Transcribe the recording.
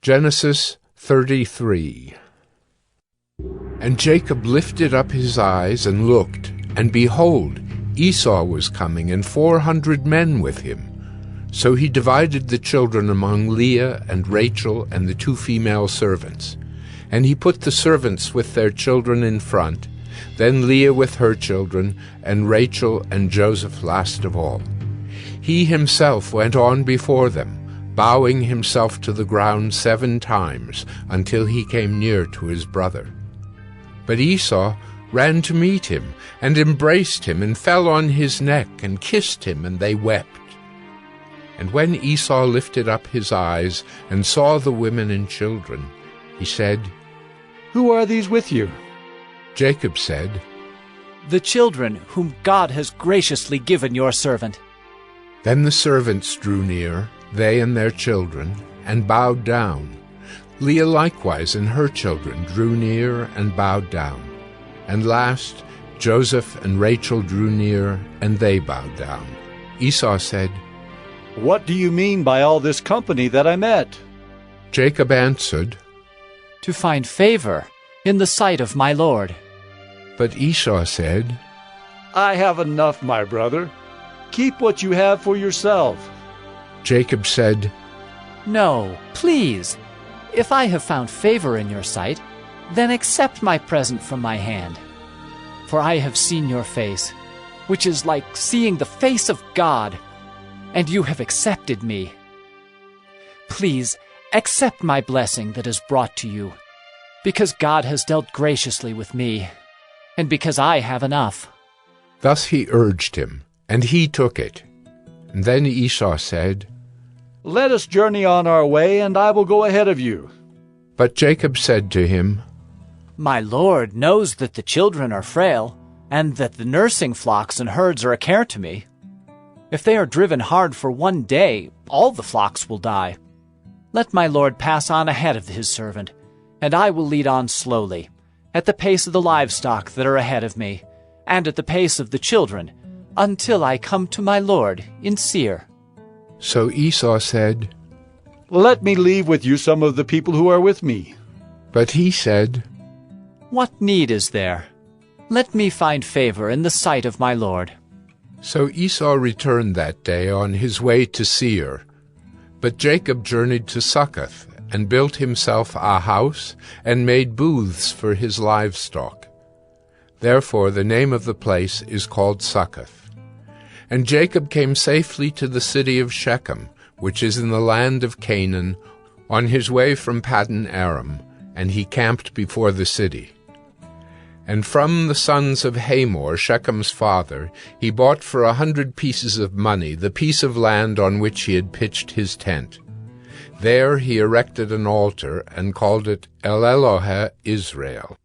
Genesis 33. And Jacob lifted up his eyes and looked, and behold, Esau was coming, and 400 men with him. So he divided the children among Leah and Rachel and the 2 female servants. And he put the servants with their children in front, then Leah with her children, and Rachel and Joseph last of all. He himself went on before them, bowing himself to the ground 7 times, until he came near to his brother. But Esau ran to meet him, and embraced him, and fell on his neck, and kissed him, and they wept. And when Esau lifted up his eyes, and saw the women and children, he said, "Who are these with you?" Jacob said, "The children whom God has graciously given your servant." Then the servants drew near, they and their children, and bowed down. Leah likewise and her children drew near and bowed down. And last, Joseph and Rachel drew near, and they bowed down. Esau said, "What do you mean by all this company that I met?" Jacob answered, "To find favor in the sight of my Lord." But Esau said, "I have enough, my brother. Keep what you have for yourself." Jacob said, "No, please. If I have found favor in your sight, then accept my present from my hand. For I have seen your face, which is like seeing the face of God, and you have accepted me. Please accept my blessing that is brought to you, because God has dealt graciously with me, and because I have enough." Thus he urged him, and he took it. And then Esau said, "Let us journey on our way, and I will go ahead of you." But Jacob said to him, My Lord knows that the children are frail, and that the nursing flocks and herds are a care to me. If they are driven hard for one day, all the flocks will die. Let my Lord pass on ahead of his servant, and I will lead on slowly, at the pace of the livestock that are ahead of me, and at the pace of the children, until I come to my Lord in Seir." So Esau said, "Let me leave with you some of the people who are with me." But he said, "What need is there? Let me find favor in the sight of my Lord." So Esau returned that day on his way to Seir. But Jacob journeyed to Succoth, and built himself a house, and made booths for his livestock. Therefore the name of the place is called Succoth. And Jacob came safely to the city of Shechem, which is in the land of Canaan, on his way from Paddan Aram, and he camped before the city. And from the sons of Hamor, Shechem's father, he bought for 100 pieces of money the piece of land on which he had pitched his tent. There he erected an altar, and called it El Elohe Israel.